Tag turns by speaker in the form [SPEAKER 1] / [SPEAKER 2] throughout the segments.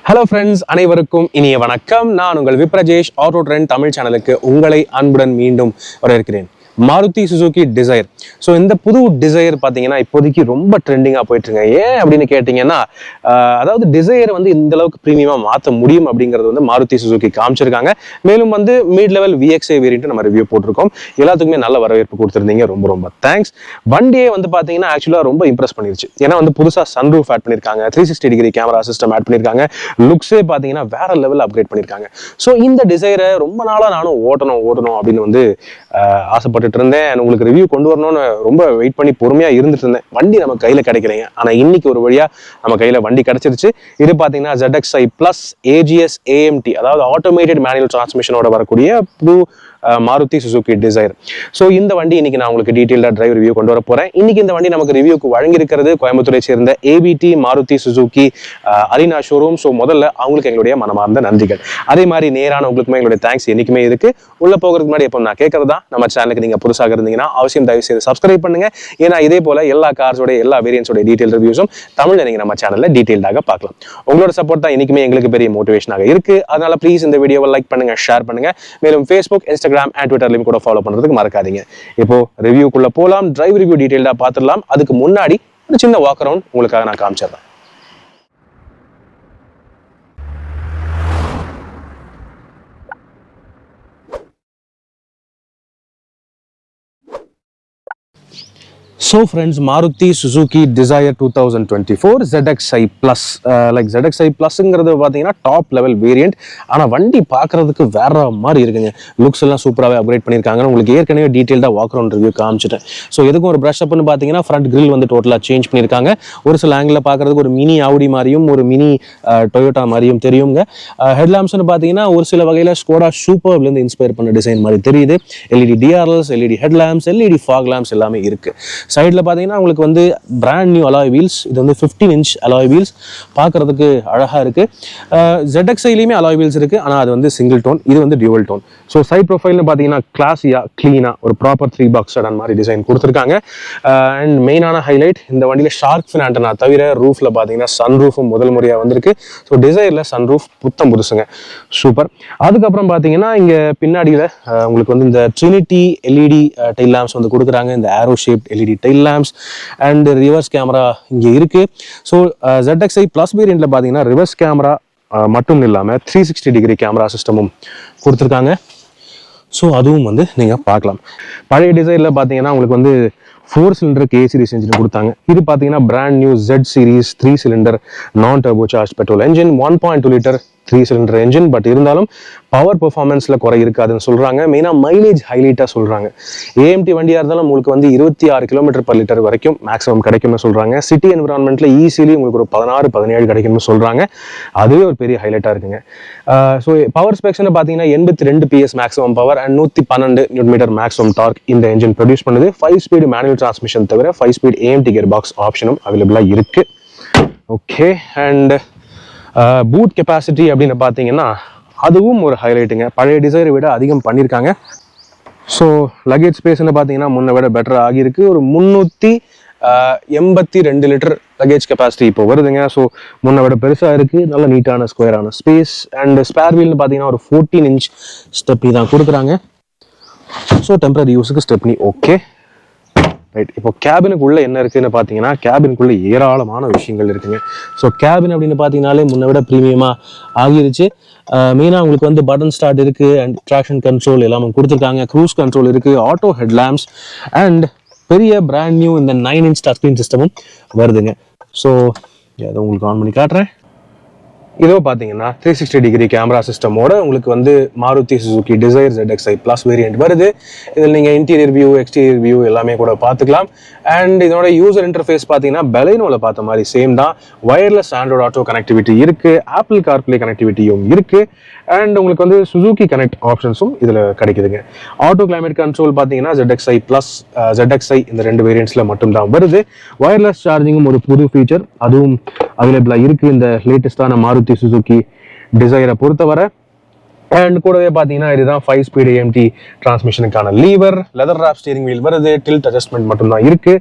[SPEAKER 1] Hello friends, அனைவருக்கும் இனிய வணக்கம். நான் உங்கள் விப்ரஜேஷ் ஆட்டோ ட்ரெண்ட் தமிழ் சேனலுக்கு உங்களை அன்புடன் மீண்டும் வரவேற்கிறேன். Maruti Suzuki desire. ஸோ இந்த புது டிசைர் பார்த்தீங்கன்னா இப்போதைக்கு ரொம்ப ட்ரெண்டிங்காக போயிட்டுருங்க. ஏன் அப்படின்னு கேட்டிங்கன்னா, அதாவது டிசைரை வந்து இந்த அளவுக்கு ப்ரீமியமாக மாற்ற முடியும் அப்படிங்கிறது வந்து மாருதி சுசுகி காமிச்சிருக்காங்க. மேலும் வந்து மிட் லெவல் VXI வேரியன்ட் நம்ம ரிவ்யூ போட்டிருக்கோம். எல்லாத்துக்குமே நல்ல வரவேற்பு கொடுத்துருந்தீங்க. ரொம்ப ரொம்ப தேங்க்ஸ். வண்டியே வந்து பார்த்தீங்கன்னா ஆக்சுவலாக ரொம்ப இம்ப்ரெஸ் பண்ணிருச்சு. ஏன்னா வந்து புதுசாக சன்ரூஃப் ஆட் பண்ணியிருக்காங்க, 360 டிகிரி கேமரா சிஸ்டம் ஆட் பண்ணியிருக்காங்க, லுக்ஸே பார்த்தீங்கன்னா வேற லெவல் அப்கிரேட் பண்ணியிருக்காங்க. ஸோ இந்த டிசைரை ரொம்ப நாளாக நானும் ஓட்டணும் அப்படின்னு வந்து ஆசைப்பட்டு இருந்தேன். உங்களுக்கு ரிவ்யூ கொண்டு வரணும்னு ரொம்ப வெயிட் பண்ணி பொறுமையா இருந்துட்டு இருந்தேன். வண்டி நம்ம கையில கிடைக்கலைங்க. ஆனா இன்னைக்கு ஒரு வழியா நம்ம கையில வண்டி கிடைச்சிருச்சு. இது பாத்தீங்கன்னா ZXi Plus AGS AMT, அதாவது ஆட்டோமேட்டட் மேனுவல் டிரான்ஸ்மிஷனோட வரக்கூடிய புது மாருதி சுசுகி டிசைர். ஸோ இந்த வண்டி இன்னைக்கு நான் உங்களுக்கு டீடைல்டா டிரைவ் ரிவ்யூ கொண்டு வர போறேன். இன்னைக்கு இந்த வண்டி நமக்கு ரிவ்யூக்கு வழங்கியிருக்கிறது கோயம்புத்தூரை சேர்ந்த ABT Maruti Suzuki Aryna showroom. So முதல்ல அவங்களுக்கு எங்களுடைய மனமார்ந்த நன்றிகள். அதே மாதிரி நேரான உங்களுக்குமே எங்களுடைய தேங்க்ஸ் என்னைக்குமே இருக்கு. உள்ள போகிறதுக்கு முன்னாடி எப்போ நான் கேட்கறதா, நம்ம சேனலுக்கு நீங்க புதுசாக இருந்தீங்கன்னா அவசியம் தயவு செய்து சப்ஸ்கிரைப் பண்ணுங்க. ஏன்னா இதே போல எல்லா கார்ஸோட எல்லா வேரியன்ஸோட டீடைல் ரிவ்யூஸும் தமிழ்ல நீங்க நம்ம சேனல்ல டீடைல்டாக பார்க்கலாம். உங்களோட சப்போர்ட் தான் இன்னைக்குமே எங்களுக்கு பெரிய மோட்டிவேஷனாக இருக்கு. அதனால ப்ளீஸ் இந்த வீடியோவை லைக் பண்ணுங்க, ஷேர் பண்ணுங்க. மேலும் Facebook, Instagram and Twitterலையும் கூட ஃபாலோ பண்றதுக்கு மறக்காதீங்க. இப்போ ரிவ்யூக்குள்ள போலாம். டிரைவ் ரிவ்யூ டீடைல்டா பார்த்துடலாம். அதுக்கு முன்னாடி ஒரு சின்ன வாக் அரவுண்ட் உங்களுக்காக நான் காமிச்சிடுறேன். So friends, Maruti Suzuki Dzire 2024 ZXi Plus. Like ZXi Plusங்கிறது பார்த்தீங்கன்னா டாப் லெவல் வேரியன்ட். ஆனால் வண்டி பார்க்கறதுக்கு வேற மாதிரி இருக்குங்க. லுக்ஸ் எல்லாம் சூப்பராகவே அப்கிரேட் பண்ணியிருக்காங்க. உங்களுக்கு ஏற்கனவே டீட்டெயில்டாக வாக் அரவுண்ட் ரிவ்யூ காமிச்சிட்டேன். ஸோ எதுக்கும் ஒரு ப்ரஷ் அப்னு பார்த்தீங்கன்னா ஃப்ரண்ட் கிரில் வந்து டோட்டலாக சேஞ்ச் பண்ணியிருக்காங்க. ஒரு சில ஆங்கிளில் பார்க்கறதுக்கு ஒரு மினி ஆடி மாதிரியும் ஒரு மினி டொயோட்டா மாதிரியும் தெரியுங்க. ஹெட்லாம்ப்ஸ்னு பார்த்தீங்கன்னா ஒரு சில வகையில் ஸ்கோடா சூப்பர்லேருந்து இன்ஸ்பயர் பண்ண டிசைன் மாதிரி தெரியுது. LED DRLs, LED headlamps, LED fog lamps எல்லாமே இருக்கு. சைடில் பார்த்தீங்கன்னா உங்களுக்கு வந்து பிராண்ட் நியூ அலாய் வீல்ஸ். இது வந்து 15 இன்ச் அலாய் வீல்ஸ். பார்க்கறதுக்கு அழகாக இருக்கு. ZXiலையுமே அலாய் வீல்ஸ் இருக்கு, ஆனால் அது வந்து சிங்கிள் டோன், இது வந்து டியூவல் டோன். ஸோ சைட் ப்ரொஃபைல்னு பார்த்தீங்கன்னா கிளாஸியா க்ளீனாக ஒரு ப்ராப்பர் 3 பாக்ஸ் செடான் மாதிரி டிசைன் கொடுத்துருக்காங்க. அண்ட் மெயினான ஹைலைட், இந்த வண்டியில் ஷார்க் ஃபின் ஆண்டனா தவிர ரூஃபில் பார்த்தீங்கன்னா சன் ரூஃபும் முதல் முறையாக வந்திருக்கு. ஸோ டிசைரில் சன் ரூஃப் புத்தம் புதுசுங்க, சூப்பர். அதுக்கப்புறம் பார்த்தீங்கன்னா இங்கே பின்னாடியில் உங்களுக்கு வந்து இந்த ட்ரினிட்டி LED டெயில் லேம்ப்ஸ் வந்து கொடுக்குறாங்க. இந்த arrow shape LED tail lamps and reverse camera இங்கே இருக்கு. ஸோ ZXi Plus வேரியண்ட்ல பார்த்தீங்கன்னா ரிவர்ஸ் கேமரா மட்டும் இல்லாமல் 360 டிகிரி கேமரா சிஸ்டமும் கொடுத்துருக்காங்க. ஸோ அதுவும் வந்து நீங்கள் பார்க்கலாம். பழைய டிசைனில் பார்த்தீங்கன்னா உங்களுக்கு வந்து 4 சிலிண்டருக்கு A சீரிஸ் என்ஜின் கொடுத்தாங்க. இது பார்த்தீங்கன்னா brand new Z series 3 cylinder non turbo charge petrol engine, 1.2 litre 3 cylinder engine. But இருந்தாலும் பவர் பெர்ஃபார்மன்ஸ்ல குறை இருக்காதுன்னு சொல்றாங்க. மெயினாக மைலேஜ் ஹைலைட்டாக சொல்றாங்க. AMT வண்டியாக இருந்தாலும் உங்களுக்கு வந்து 26 km/லிட்டர் வரைக்கும் மேக்ஸிமம் கிடைக்கும்னு சொல்றாங்க. சிட்டி என்விரான்மெண்ட்ல ஈஸிலி உங்களுக்கு ஒரு 16-17 கிடைக்கும்னு சொல்றாங்க. அதுவே ஒரு பெரிய ஹைலைட்டாக இருக்குங்க. ஸோ பவர் ஸ்பெக்ஸ்னு பார்த்தீங்கன்னா 82 PS maximum power and 112 Nm maximum dark இந்த என்ஜின் ப்ரொடியூஸ் பண்ணுது. 5 ஸ்பீடு மேனுவல் டிரான்ஸ்மிஷன் தவிர 5 ஸ்பீட் AMT கியர் பாக்ஸ் ஆப்ஷனும் அவைலபிளாக இருக்கு. ஓகே, அண்ட் பூட் கெப்பாசிட்டி அப்படின்னு பார்த்தீங்கன்னா அதுவும் ஒரு ஹைலைட்டுங்க. பழைய டிசைரை விட அதிகம் பண்ணியிருக்காங்க. ஸோ லக்கேஜ் ஸ்பேஸ்ன்னு பார்த்தீங்கன்னா முன்னை விட பெட்டர் ஆகியிருக்கு. ஒரு 382 லிட்டர் லக்கேஜ் கெப்பாசிட்டி இப்போ வருதுங்க. ஸோ முன்னை விட பெருசாக இருக்குது. நல்ல நீட்டான ஸ்கொயரான ஸ்பேஸ். அண்ட் ஸ்பேர் வீல்னு பார்த்தீங்கன்னா ஒரு 14 இன்ச் ஸ்டெப்னி தான் கொடுக்குறாங்க. ஸோ டெம்பரரி யூஸுக்கு ஸ்டெப்னி ஓகே ரைட். இப்போ கேபினுக்குள்ளே என்ன இருக்குன்னு பார்த்தீங்கன்னா கேபினுக்குள்ளே ஏராளமான விஷயங்கள் இருக்குங்க. ஸோ கேபின் அப்படின்னு பார்த்தீங்கன்னாலே முன்ன விட ப்ரீமியமாக ஆகிருச்சு. மெயினாக உங்களுக்கு வந்து பட்டன் ஸ்டார்ட் இருக்குது அண்ட் ட்ராக்ஷன் கண்ட்ரோல் எல்லாமே கொடுத்துருக்காங்க. க்ரூஸ் கண்ட்ரோல் இருக்குது, ஆட்டோ ஹெட்லாம்ப்ஸ் அண்ட் பெரிய பிராண்ட் நியூ இந்த 9 இன்ச் டச் ஸ்க்ரீன் சிஸ்டமும் வருதுங்க. ஸோ அதை உங்களுக்கு ஆன் பண்ணி காட்டுறேன். இதோ பார்த்தீங்கன்னா 360 டிகிரி கேமரா சிஸ்டமோட உங்களுக்கு வந்து Maruti Suzuki Dzire ZXi Plus variant வருது. இதில் நீங்கள் இன்டீரியர் வியூ, எக்ஸ்டீரியர் வியூ எல்லாமே கூட பார்த்துக்கலாம். அண்ட் இதோட யூசர் இன்டர்ஃபேஸ் பார்த்தீங்கன்னா பெலைனோவில் பார்த்த மாதிரி சேம் தான். வயர்லெஸ் ஆண்ட்ராய்டு ஆட்டோ கனெக்டிவிட்டி இருக்குது, ஆப்பிள் கார்ப்ளே கனெக்டிவிட்டியும் இருக்குது. அண்ட் உங்களுக்கு வந்து சுசுகி கனெக்ட் ஆப்ஷன்ஸும் இதில் கிடைக்குதுங்க. ஆட்டோ கிளைமேட் கண்ட்ரோல் பார்த்தீங்கன்னா ZXi Plus, ZXi இந்த 2 வேரியன்ட்ஸில் மட்டும்தான் வருது. வயர்லெஸ் சார்ஜிங்கும் ஒரு புது ஃபீச்சர், அதுவும் அவைலபிளாக இருக்குது இந்த லேட்டஸ்டான மாருதி சுசுகி டிசைரை பொறுத்தவரை. அண்ட் கூடவே பார்த்தீங்கன்னா இதுதான் 5 ஸ்பீடு ஏஎம்டி டிரான்ஸ்மிஷனுக்கான lever, leather wrap steering wheel வருது, டில்ட் அட்ஜஸ்ட்மெண்ட் மட்டும்தான் இருக்கு.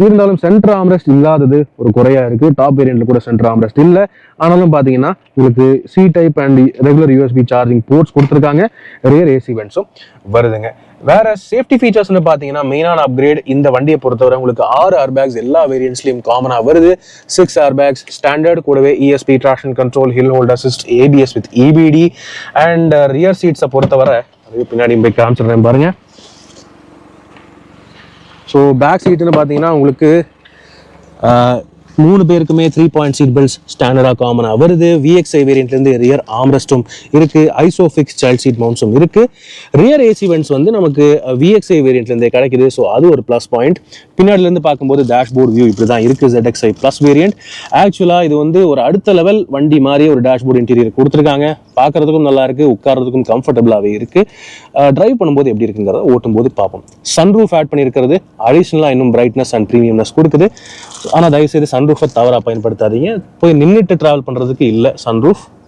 [SPEAKER 1] இருந்தாலும் சென்டர் ஆம்ரெஸ்ட் இல்லாதது ஒரு குறையா இருக்கு. டாப் வேரியண்ட்ல கூட சென்டர் ஆம்ரெஸ்ட் இல்லை. ஆனாலும் பார்த்தீங்கன்னா உங்களுக்கு C type and regular USB charging ports கொடுத்துருக்காங்க. ரியர் ஏசி வென்ட்ஸும் வருதுங்க. வேற சேஃப்டி ஃபீச்சர்ஸ்னு பார்த்தீங்கன்னா மெயினான அப்கிரேட் இந்த வண்டியை பொறுத்தவரை உங்களுக்கு 6 ஏர்பேக்ஸ் எல்லா வேரியன்ட்ஸ்லையும் காமனாக வருது. 6 ஏர்பேக்ஸ் ஸ்டாண்டர்ட், கூடவே ESP, traction control, hill hold assist, ABS with EBD. And rear சீட்ஸை பொறுத்தவரை பின்னாடி போய் காமிச்சிடுறேன் பாருங்க. ஸோ பேக் சீட்டுன்னு பார்த்தீங்கன்னா உங்களுக்கு 3 பேருக்குமே 3-point சீட் பெல்ட்ஸ் ஸ்டாண்டர்டாக காமனாக வருது. விஎக்ஸ்ஐ வேரியண்ட்லேருந்து ரியர் ஆம்ரெஸ்ட்டும் இருக்குது. ஐசோஃபிக்ஸ் சைல்ட் சீட் மவுண்ட்ஸும் இருக்குது. ரியர் ஏசி வென்ட்ஸ் வந்து நமக்கு விஎக்ஸ்ஐ வேரியண்ட்லேருந்தே கிடைக்குது. ஸோ அது ஒரு ப்ளஸ் பாயிண்ட். பின்னாடிலேருந்து பார்க்கும்போது டேஷ்போர்ட் வியூ இப்படி தான் இருக்குது. ZXi plus variant. ஆக்சுவலாக இது வந்து ஒரு அடுத்த லெவல் வண்டி மாதிரி ஒரு டேஷ்போர்ட் இன்டீரியர் கொடுத்துருக்காங்க. பார்க்குறதுக்கும் நல்லா இருக்குது, உட்காரதுக்கும் கம்ஃபர்டபுளாகவே இருக்குது. டிரைவ் பண்ணும்போது எப்படி இருக்குங்கிறத ஓட்டும்போது பார்ப்போம். சன்ரூஃப் ஆட் பண்ணியிருக்கிறது அடிஷ்னலாக இன்னும் பிரைட்னஸ் அண்ட் ப்ரீமியம்னஸ் கொடுக்குது. ஆனால் தயவுசெய்து சன்ரூஃபை தவறாக பயன்படுத்தாதீங்க. போய் நின்றுட்டு ட்ராவல் பண்ணுறதுக்கு இல்லை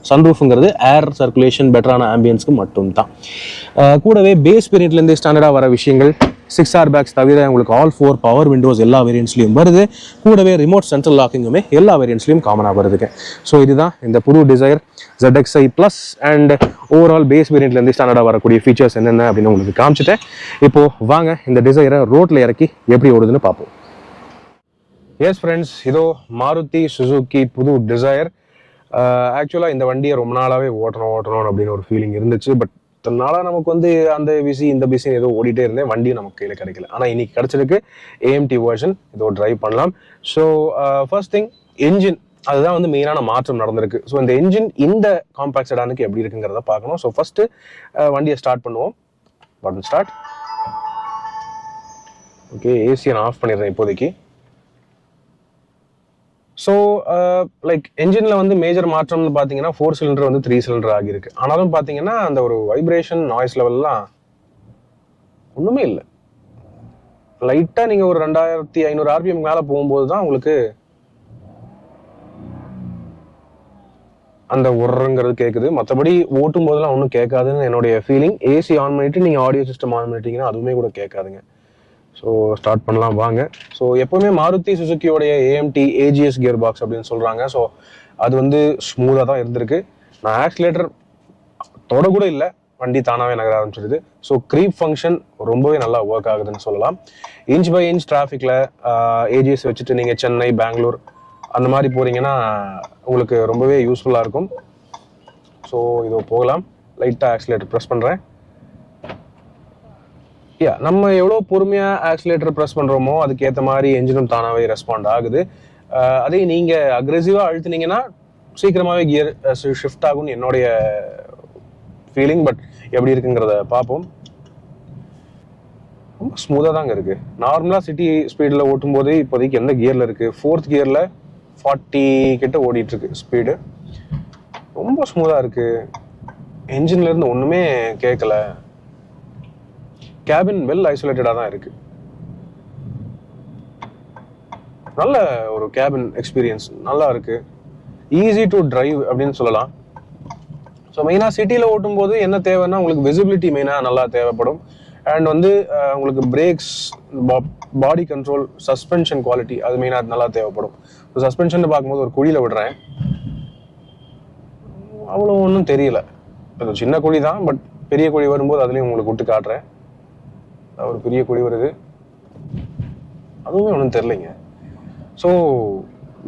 [SPEAKER 1] சன்ரூஃப்ங்கிறது ஏர் சர்க்குலேஷன், பெட்டரான ஆம்பியன்ஸ்க்கு மட்டும்தான். கூடவே பேஸ் வேரியண்ட்லேருந்து ஸ்டாண்டர்டாக வர விஷயங்கள் 6 ஏர்பேக்ஸ் தவிர உங்களுக்கு ஆல் 4 பவர் விண்டோஸ் எல்லா வேரியன்ட்ஸ்லையும் வருது. கூடவே ரிமோட் சென்ட்ரல் லாக்கிங்குமே எல்லா வேரியன்ட்ஸ்லையும் காமனாக வருதுங்க. ஸோ இதுதான் இந்த புது Dzire ZXi plus and overall base வேரியண்ட்லேருந்து ஸ்டாண்டர்டாக வரக்கூடிய ஃபீச்சர்ஸ் என்னென்ன அப்படின்னு உங்களுக்கு காமிச்சிட்டேன். இப்போது வாங்க இந்த டிசைரை ரோட்டில் இறக்கி எப்படி ஓடுதுன்னு பார்ப்போம். எஸ் ஃப்ரெண்ட்ஸ், இதோ மாருதி சுசுகி புது டிசைர். ஆக்சுவலாக இந்த வண்டியை ரொம்ப நாளாகவே ஓட்டணும் அப்படின்னு ஒரு ஃபீலிங் இருந்துச்சு. பட் அதனால நமக்கு வந்து அந்த பிசி இந்த பிசி ஏதோ ஓடிட்டே இருந்தேன், வண்டியும் நமக்கு கையில் கிடைக்கல. ஆனால் இன்னைக்கு கிடைச்சிருக்கு ஏஎம்டி வெர்ஷன், இதோ டிரைவ் பண்ணலாம். ஸோ ஃபர்ஸ்ட் திங் என்ஜின், அதுதான் வந்து மெயினான மாற்றம் நடந்திருக்கு. ஸோ இந்த என்ஜின் இந்த காம்பாக்ட் செடானுக்கு எப்படி இருக்குங்கிறத பார்க்கணும். ஸோ ஃபர்ஸ்ட் வண்டியை ஸ்டார்ட் பண்ணுவோம். Button start. ஓகே, ஏசியை நான் ஆஃப் பண்ணிடுறேன் இப்போதைக்கு. ஸோ லைக் என்ஜினில் வந்து மேஜர் மாற்றம்னு பார்த்தீங்கன்னா 4 சிலிண்டர் வந்து 3 சிலிண்டர் ஆகியிருக்கு. ஆனாலும் பார்த்தீங்கன்னா அந்த ஒரு வைப்ரேஷன், நாய்ஸ் லெவல்லாம் ஒன்றுமே இல்லை. லைட்டாக நீங்கள் ஒரு 2500 RPM மேலே போகும்போது தான் உங்களுக்கு அந்த உரங்கிறது கேட்குது. மற்றபடி ஓட்டும் போதெல்லாம் ஒன்றும் கேட்காதுன்னு என்னுடைய ஃபீலிங். ஏசி ஆன் பண்ணிட்டு நீங்கள் ஆடியோ சிஸ்டம் ஆன் பண்ணிட்டீங்கன்னா அதுவுமே கூட கேட்காதுங்க. ஸோ ஸ்டார்ட் பண்ணலாம் வாங்க. ஸோ எப்போவுமே மாருதி சுசுக்கியோடைய ஏஎம்டி ஏஜிஎஸ் கியர் பாக்ஸ் அப்படின்னு சொல்கிறாங்க. ஸோ அது வந்து ஸ்மூத்தாக தான் இருந்திருக்கு. நான் ஆக்சிலேட்டர் தொட கூட இல்லை, வண்டி தானாகவே நகர ஆரம்பிச்சிடுது. ஸோ க்ரீப் ஃபங்க்ஷன் ரொம்பவே நல்லா ஒர்க் ஆகுதுன்னு சொல்லலாம். இன்ச் பை இன்ச் டிராஃபிக்கில் ஏஜிஎஸ் வச்சுட்டு நீங்கள் சென்னை, பெங்களூர் அந்த மாதிரி போகிறீங்கன்னா உங்களுக்கு ரொம்பவே யூஸ்ஃபுல்லாக இருக்கும். ஸோ இதோ போகலாம். லைட்டாக ஆக்சிலேட்டர் ப்ரெஸ் பண்ணுறேன். நம்ம எவ்வளோ பொறுமையாக ஆக்சிலேட்டர் ப்ரெஸ் பண்ணுறோமோ அதுக்கேற்ற மாதிரி என்ஜினும் தானாகவே ரெஸ்பாண்ட் ஆகுது. அதே நீங்கள் அக்ரெசிவாக அழுத்துனீங்கன்னா சீக்கிரமாகவே கியர் ஷிஃப்ட் ஆகும்னு என்னுடைய ஃபீலிங். பட் எப்படி இருக்குங்கிறத பார்ப்போம். ரொம்ப ஸ்மூத்தாக தாங்க இருக்குது. நார்மலாக சிட்டி ஸ்பீடில் ஓட்டும் போது இப்போதைக்கு எந்த கியரில் இருக்குது, 4th கியரில் 40 கிட்ட ஓடிட்டுருக்கு ஸ்பீடு. ரொம்ப ஸ்மூத்தாக இருக்குது. என்ஜின்லேருந்து ஒன்றுமே கேட்கல. கேபின் வெல் ஐசோலேட்டடாக தான் இருக்கு. நல்ல ஒரு கேபின் எக்ஸ்பீரியன்ஸ் நல்லா இருக்கு. ஈஸி டு டிரைவ் அப்படின்னு சொல்லலாம். ஸோ மெயினாக சிட்டியில் ஓட்டும் போது என்ன தேவைன்னா உங்களுக்கு விசிபிலிட்டி மெயினாக நல்லா தேவைப்படும். அண்ட் வந்து உங்களுக்கு brakes, body control, suspension quality அது மெயினாக நல்லா தேவைப்படும். ஸோ சஸ்பென்ஷன் பார்க்கும்போது ஒரு குழியில் விடுறேன், அவ்வளோ ஒன்றும் தெரியல. அது சின்ன குழி தான், பட் பெரிய குழி வரும்போது அதுலேயும் உங்களுக்கு விட்டு காட்டுறேன். ஒரு பெரிய குழி வருது, அதுவுமே ஒன்றும் தெரிலைங்க. ஸோ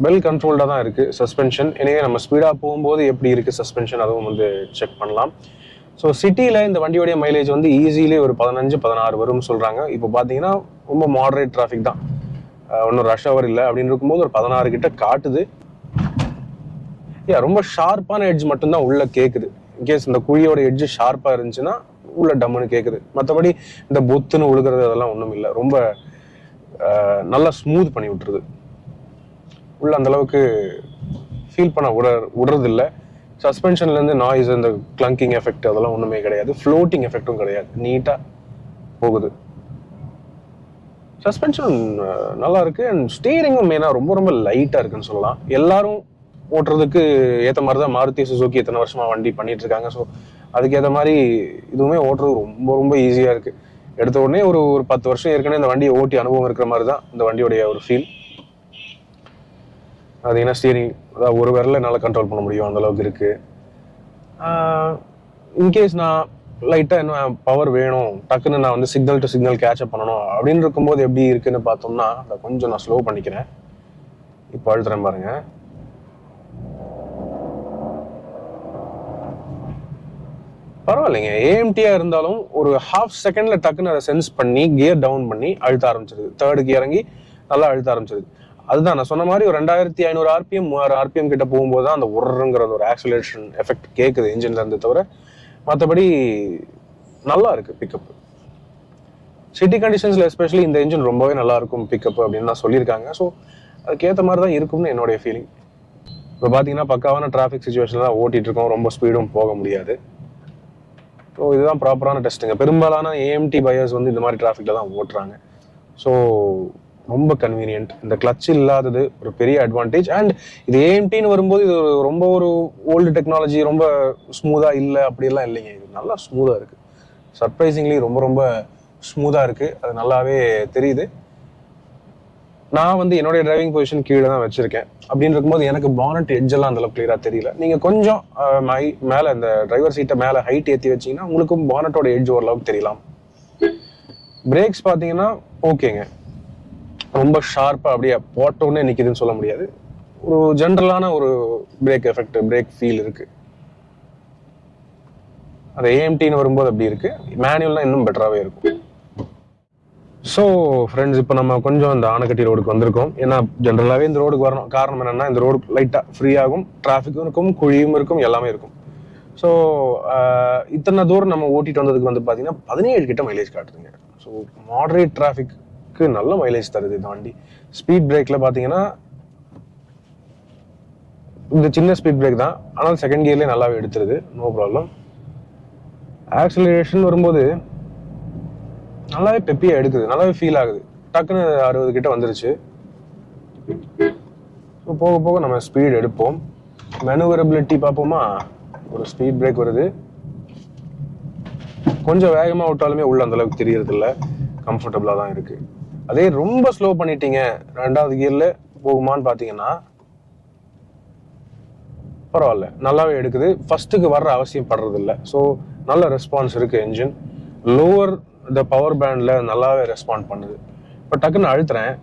[SPEAKER 1] வெல் கண்ட்ரோல்டாக தான் இருக்குது சஸ்பென்ஷன். எனவே நம்ம ஸ்பீடாக போகும்போது எப்படி இருக்குது சஸ்பென்ஷன் அதுவும் வந்து செக் பண்ணலாம். ஸோ சிட்டியில் இந்த வண்டியோடைய மைலேஜ் வந்து ஈஸியிலே ஒரு 15-16 வரும்னு சொல்கிறாங்க. இப்போ பார்த்தீங்கன்னா ரொம்ப மாடரேட் டிராஃபிக் தான், ஒன்றும் ரஷ் ஹவர் இல்லை அப்படின்னு இருக்கும்போது ஒரு 16 கிட்ட காட்டுது. ரொம்ப ஷார்ப்பான எட்ஜ் மட்டும்தான் உள்ளே கேட்குது. இன்கேஸ் இந்த குழியோட எட்ஜு ஷார்ப்பாக இருந்துச்சுன்னா உள்ள டம்முன்னு கேட்குது. மற்றபடி இந்த பொத்துன்னு உழுகிறது அதெல்லாம் ஒன்றும் இல்லை. ரொம்ப நல்லா ஸ்மூத் பண்ணி விட்டுருது. உள்ள அந்த அளவுக்கு ஃபீல் பண்ண விடுறதில்லை. சஸ்பென்ஷன்லேருந்து நாய்ஸ், இந்த கிளங்கிங் எஃபெக்ட் அதெல்லாம் ஒன்றுமே கிடையாது. ஃப்ளோட்டிங் எஃபெக்டும் கிடையாது. நீட்டாக போகுது. சஸ்பென்ஷன் நல்லா இருக்குது. அண்ட் ஸ்டீரிங்கும் மெயினாக ரொம்ப ரொம்ப லைட்டாக இருக்குன்னு சொல்லலாம். எல்லாரும் ஓட்டுறதுக்கு ஏற்ற மாதிரி தான் மாருதி சுசுகி எத்தனை வருஷமாக வண்டி பண்ணிட்டு இருக்காங்க. ஸோ அதுக்கேற்ற மாதிரி இதுவுமே ஓட்டுறது ரொம்ப ரொம்ப ஈஸியாக இருக்குது. எடுத்த உடனே ஒரு 10 வருஷம் ஏற்கனவே இந்த வண்டியை ஓட்டி அனுபவம் இருக்கிற மாதிரி தான் இந்த வண்டியோடைய ஒரு ஃபீல். அது என்ன ஸ்டீரிங் அதாவது ஒரு விரல என்னால் கண்ட்ரோல் பண்ண முடியும், அந்தளவுக்கு இருக்குது. இன்கேஸ் நான் லைட்டாக என்ன பவர் வேணும், டக்குன்னு நான் வந்து சிக்னல் டு சிக்னல் கேட்சப் பண்ணணும் அப்படின்னு இருக்கும்போது எப்படி இருக்குன்னு பார்த்தோம்னா, அதை கொஞ்சம் நான் ஸ்லோ பண்ணிக்கிறேன். இப்போ அழுத்துறேன் பாருங்க. பரவாயில்லைங்க, ஏஎம்டியாக இருந்தாலும் ஒரு ½ செகண்டில் டக்குன்னு அதை சென்ஸ் பண்ணி கியர் டவுன் பண்ணி அழுத்த ஆரம்பிச்சிருது. தேர்டுக்கு இறங்கி நல்லா அழுத்த ஆரம்பிச்சிருது. அதுதான் நான் சொன்ன மாதிரி ஒரு 2500 RPM 3000 RPM கிட்ட போகும்போது தான் அந்த உருங்கிற ஒரு ஆக்சிலரேஷன் எஃபெக்ட் கேட்குது இன்ஜின்ல இருந்து. தவிர மற்றபடி நல்லா இருக்கு பிக்கப். சிட்டி கண்டிஷன்ஸ்ல எஸ்பெஷலி இந்த இன்ஜின் ரொம்பவே நல்லா இருக்கும் பிக்கப் அப்படின்னு தான் சொல்லியிருக்காங்க. ஸோ அதுக்கேற்ற மாதிரி தான் இருக்கும்னு என்னுடைய ஃபீலிங். இப்போ பார்த்தீங்கன்னா பக்காவான டிராஃபிக் சுச்சுவேஷன்ல தான் ஓட்டிட்டு இருக்கோம், ரொம்ப ஸ்பீடும் போக முடியாது. ஸோ இதுதான் ப்ராப்பரான டெஸ்ட்டுங்க. பெரும்பாலான ஏஎம்டி பையர்ஸ் வந்து இந்த மாதிரி டிராஃபிக்ல தான் ஓட்டுறாங்க. ஸோ ரொம்ப கன்வீனியன்ட். இந்த கிளட்ச் இல்லாதது ஒரு பெரிய அட்வான்டேஜ். அண்ட் இது ஏஎம்டின்னு வரும்போது இது ரொம்ப ஒரு ஓல்டு டெக்னாலஜி, ரொம்ப ஸ்மூத்தாக இல்லை அப்படியெல்லாம் இல்லைங்க. இது நல்லா ஸ்மூத்தாக இருக்குது. சர்ப்ரைசிங்லி ரொம்ப ரொம்ப ஸ்மூத்தாக இருக்குது. அது நல்லாவே தெரியுது. நான் வந்து என்னுடைய டிரைவிங் பொசிஷன் கீழே தான் வச்சிருக்கேன். அப்படின்னு இருக்கும்போது எனக்கு பானட் எட்ஜெல்லாம் அந்தளவுக்கு கிளியராக தெரியல. நீங்கள் கொஞ்சம் மேலே இந்த டிரைவர் சீட்டை மேலே ஹைட் ஏற்றி வச்சிங்கன்னா உங்களுக்கும் பானட்டோட எட்ஜ் ஓரளவுக்கு தெரியலாம். பிரேக்ஸ் பார்த்தீங்கன்னா ஓகேங்க, ரொம்ப ஷார்ப்பாக அப்படியே போட்டோன்னே நிற்கிதுன்னு சொல்ல முடியாது. ஒரு ஜென்ரலான ஒரு பிரேக் எஃபெக்ட், பிரேக் ஃபீல் இருக்குது. அது ஏஎம்டின்னு வரும்போது அப்படி இருக்குது. மேனுவல்னால் இன்னும் பெட்டராகவே இருக்கும். ஸோ ஃப்ரெண்ட்ஸ், இப்போ நம்ம கொஞ்சம் இந்த ஆனக்கட்டி ரோடுக்கு வந்திருக்கோம். ஏன்னா ஜென்ரலாகவே இந்த ரோடுக்கு வரணும். காரணம் என்னென்னா இந்த ரோடு லைட்டாக ஃப்ரீயாகும், டிராஃபிக்கும் இருக்கும், குழியும் இருக்கும், எல்லாமே இருக்கும். ஸோ இத்தனை தூரம் நம்ம ஓட்டிட்டு வந்ததுக்கு வந்து பார்த்தீங்கன்னா 17 கிட்ட மைலேஜ் காட்டுதுங்க. ஸோ மாடரேட் டிராஃபிக் நல்ல மைலேஜ் தருது இந்த வண்டி. ஸ்பீட் பிரேக்ல பாத்தீங்கன்னா இந்த சின்ன ஸ்பீட் பிரேக் தான், ஆனால் செகண்ட் கியர்லயே நல்லாவே எடுத்துருது, நோ ப்ராப்ளம். ஆக்சிலரேஷன் வரும்போது நல்லாவே பெப்பியா எடுக்குது, நல்லாவே ஃபீல் ஆகுது. டக்குன்னு 60 கிட்ட வந்துருச்சு. போக போக நம்ம ஸ்பீட் எடுப்போம். மேனுவரபிலிட்டி பார்ப்போமா. ஒரு ஸ்பீட் பிரேக் வருது, கொஞ்சம் வேகமா விட்டாலுமே உள்ள அந்த அளவுக்கு தெரியறது இல்லை, கம்ஃபர்டபுளா தான் இருக்கு. அதே ரொம்ப ஸ்லோ பண்ணிட்டீங்க, 2வது கியர்ல போகுமான்னு பாத்தீங்கன்னா பரவாயில்ல, நல்லாவே எடுக்குது. ஃபர்ஸ்ட்டுக்கு வர்ற அவசியம் படுறது இல்லை. ஸோ நல்ல ரெஸ்பான்ஸ் இருக்கு என்ஜின். லோவர் த பவர் பேண்ட்ல நல்லாவே ரெஸ்பாண்ட் பண்ணுது. இப்போ டக்குன்னு அழுத்துறேன்,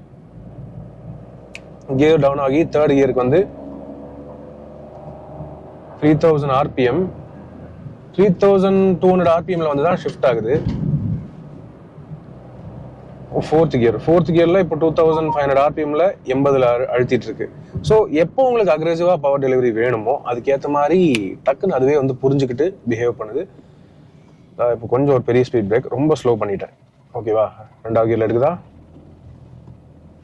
[SPEAKER 1] கியர் டவுன் ஆகி 3rd கியருக்கு வந்து 3000 RPM 3200 RPMல வந்து தான் ஷிஃப்ட் ஆகுது. 4th கியர்ல இப்போ 2500 RPMல 80ல அழுத்திட்டு இருக்கு. ஸோ எப்போ உங்களுக்கு அக்ரெசிவா பவர் டெலிவரி வேணுமோ அதுக்கேற்ற மாதிரி டக்குன்னு அதுவே வந்து புரிஞ்சுக்கிட்டு பிஹேவ் பண்ணுது. இப்போ கொஞ்சம் ஒரு பெரிய ஸ்பீட் பிரேக், ரொம்ப ஸ்லோ பண்ணிட்டேன். ஓகேவா, 2வது கியர்ல எடுக்குதா,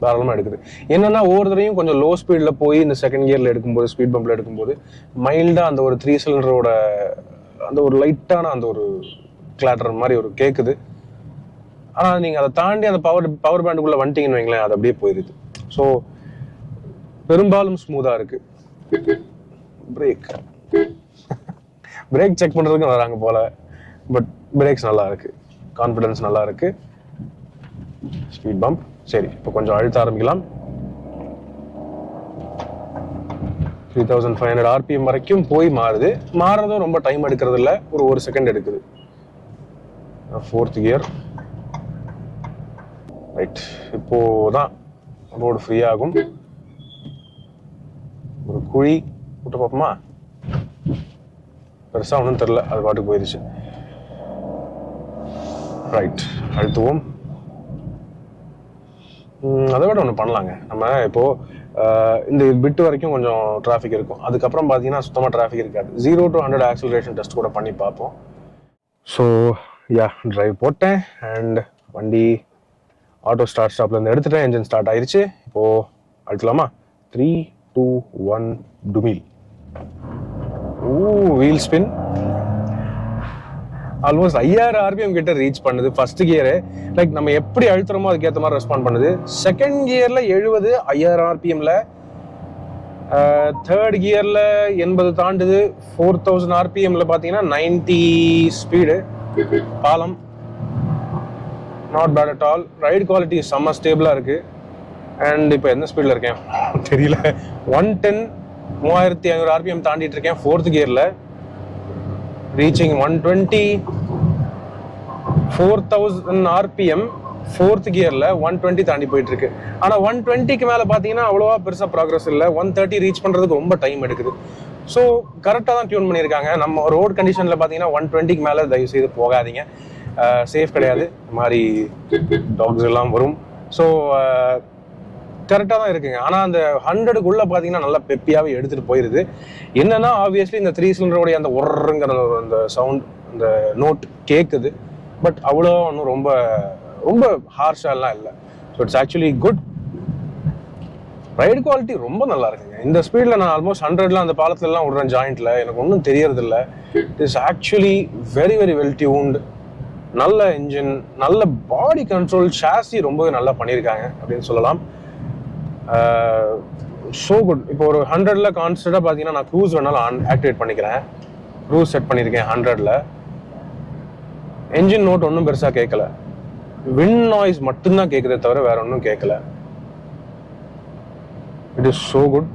[SPEAKER 1] தாராளமா எடுக்குது. என்னன்னா ஒவ்வொரு தடையும் கொஞ்சம் லோ ஸ்பீட்ல போய் இந்த செகண்ட் கியர்ல எடுக்கும்போது, ஸ்பீட் பம்ப்ல எடுக்கும்போது மைல்டா அந்த ஒரு 3 சிலிண்டரோட அந்த ஒரு லைட்டான அந்த ஒரு கிளாட்டர் மாதிரி ஒரு கேக்குது. ஆனா நீங்க அதை தாண்டி அந்த பவர் பேண்டுக்குள்ள வந்துட்டீங்கன்னு வைங்களேன், அது அப்படியே போயிருது. ஸோ பெரும்பாலும் ஸ்மூதா இருக்கு. பிரேக் செக் பண்றதுக்கு வராங்க போல, பட் பிரேக்ஸ் நல்லா இருக்கு, கான்ஃபிடன்ஸ் நல்லா இருக்கு. ஸ்பீட் பம்ப் சரி, இப்போ கொஞ்சம் அழுத்த ஆரம்பிக்கலாம். 3500 RPM வரைக்கும் போய் மாறுது. மாறுறதும் ரொம்ப டைம் எடுக்கிறது இல்லை, ஒரு 1 செகண்ட் எடுக்குது. 4th gear right. இப்போதான் ரோடு ஃப்ரீ ஆகும். ஒரு குழி விட்டு பார்ப்போமா. பெருசா ஒன்றும் தெரியல, அது பாட்டுக்கு போயிருச்சு. ரைட், அழுத்துவோம். அதை விட ஒன்று பண்ணலாங்க. நம்ம இப்போ இந்த பிட்டு வரைக்கும் கொஞ்சம் டிராஃபிக் இருக்கும், அதுக்கப்புறம் பார்த்தீங்கன்னா சுத்தமாக டிராஃபிக் இருக்காது. 0 to 100 ஆக்சிலரேஷன் டெஸ்ட் கூட பண்ணி பார்ப்போம். ஸோ யா, டிரைவ் போட்டேன் அண்ட் வண்டி ஆட்டோ ஸ்டாப்ல இருந்து எடுத்துட்டேன். என்ஜின் ஸ்டார்ட் ஆயிருச்சு. இப்போ அழுத்தலாமா. 3, 2, 1 டுமில். Wheel spin. ஆல்மோஸ்ட் 5000 RPM கிட்ட ரீச் பண்ணுது ஃபர்ஸ்ட் கியரு. லைக் நம்ம எப்படி அழுத்துறோமோ அதுக்கேற்ற மாதிரி ரெஸ்பாண்ட் பண்ணுது. Second கியர்ல 70 5000 RPMல third கியரில் 80 தாண்டுது. 4000 ஆர்பிஎம்ல பார்த்தீங்கன்னா 90 ஸ்பீடு. பாலம் not bad at all. Ride quality செம்ம ஸ்டேபிளாக இருக்குது. அண்ட் இப்போ எந்த ஸ்பீடில் இருக்கேன் தெரியல. 110 3500 ஆர்பிஎம் தாண்டிட்டு இருக்கேன் ஃபோர்த் கியரில். ரீச்சிங் 120 4000 ஆர்பிஎம் ஃபோர்த் கியரில் 120 தாண்டி போயிட்டு இருக்கு. ஆனால் 120க்கு மேலே பார்த்தீங்கன்னா அவ்வளோவா பெருசாக ப்ராக்ரஸ் இல்லை. 130 ரீச் பண்ணுறதுக்கு ரொம்ப டைம் எடுக்குது. ஸோ கரெக்டாக தான் டியூன் பண்ணியிருக்காங்க. நம்ம ரோட் கண்டிஷனில் பார்த்தீங்கன்னா 120க்கு மேலே தயவு செய்து போகாதீங்க. சேஃப் கிடையாது. இந்த மாதிரி டாக்ஸ் எல்லாம் வரும். ஸோ கரெக்டாக தான் இருக்குங்க. ஆனால் அந்த 100க்குள்ளே பார்த்தீங்கன்னா நல்லா பெப்பியாகவே எடுத்துகிட்டு போயிடுது. என்னன்னா ஆப்வியஸ்லி இந்த 3 சிலிண்டரோடைய அந்த ஒர்றங்கிற அந்த சவுண்ட், அந்த நோட் கேட்குது. பட் அவ்வளோ ஒன்றும் ரொம்ப ரொம்ப ஹார்ஷாலாம் இல்லை. So it's actually good. Ride quality ரொம்ப நல்லா இருக்குங்க. இந்த ஸ்பீடில் நான் ஆல்மோஸ்ட் 100லாம் அந்த பாலத்துலலாம் விடுறேன் ஜாயிண்ட்டில். எனக்கு ஒன்றும் தெரியறதில்ல. It is actually very very well tuned. நல்ல இன்ஜின், நல்ல பாடி கண்ட்ரோல், ஷாசி ரொம்பவே நல்லா பண்ணியிருக்காங்க அப்படின்னு சொல்லலாம். So good. இப்போ ஒரு 100ல் கான்ஸ்டண்ட்டாக பார்த்தீங்கன்னா நான் க்ரூஸ் வேணாலும் ஆக்டிவேட் பண்ணிக்கிறேன். க்ரூஸ் செட் பண்ணியிருக்கேன் 100ல். என்ஜின் நோட் ஒன்றும் பெருசாக கேட்கல. விண்ட் நாய்ஸ் மட்டும்தான் கேட்குதே தவிர வேற ஒன்றும் கேட்கல. It is so good.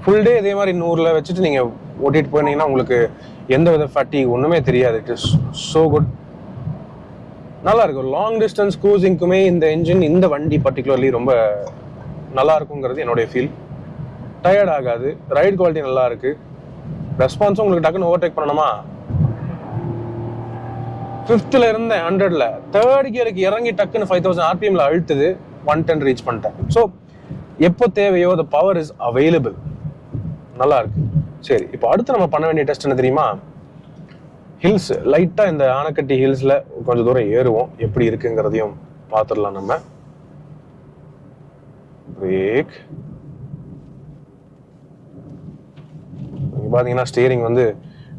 [SPEAKER 1] Full day இதே மாதிரி 100ல் வச்சுட்டு நீங்கள் ஓட்டிட்டு போனீங்கன்னா உங்களுக்கு எந்த வித ஃபட்டிக் ஒன்றுமே தெரியாது. It is so good. நல்லா இருக்கும். லாங் டிஸ்டன்ஸ் க்ரூசிங்க்குமே இந்த என்ஜின், இந்த வண்டி பர்டிகுலர்லி ரொம்ப நல்லா இருக்குங்கிறது என்னுடைய ஃபீல். டயர்ட் ஆகாது. ரைட் குவாலிட்டி நல்லா இருக்கு. ரெஸ்பான்ஸும் உங்களுக்கு டக்குன்னு ஓவர்டேக் பண்ணணுமா, 5th இருந்தேன் 100ல், தேர்ட் கியருக்கு இறங்கி டக்குன்னு 5000 ஆர்பிஎம்ல அழுத்துது, 110 ரீச் பண்ணிட்டேன். ஸோ எப்போ தேவையோ the power is available. நல்லா இருக்கு. சரி, இப்போ அடுத்து நம்ம பண்ண வேண்டிய டெஸ்ட் என்ன தெரியுமா? ஹில்ஸ் லைட்டாக இந்த ஆனக்கட்டி ஹில்ஸில் கொஞ்சம் தூரம் ஏறுவோம். எப்படி இருக்குங்கிறதையும் பார்த்துடலாம் நம்ம. பிரேக். பார்த்தீங்கன்னா ஸ்டியரிங் வந்து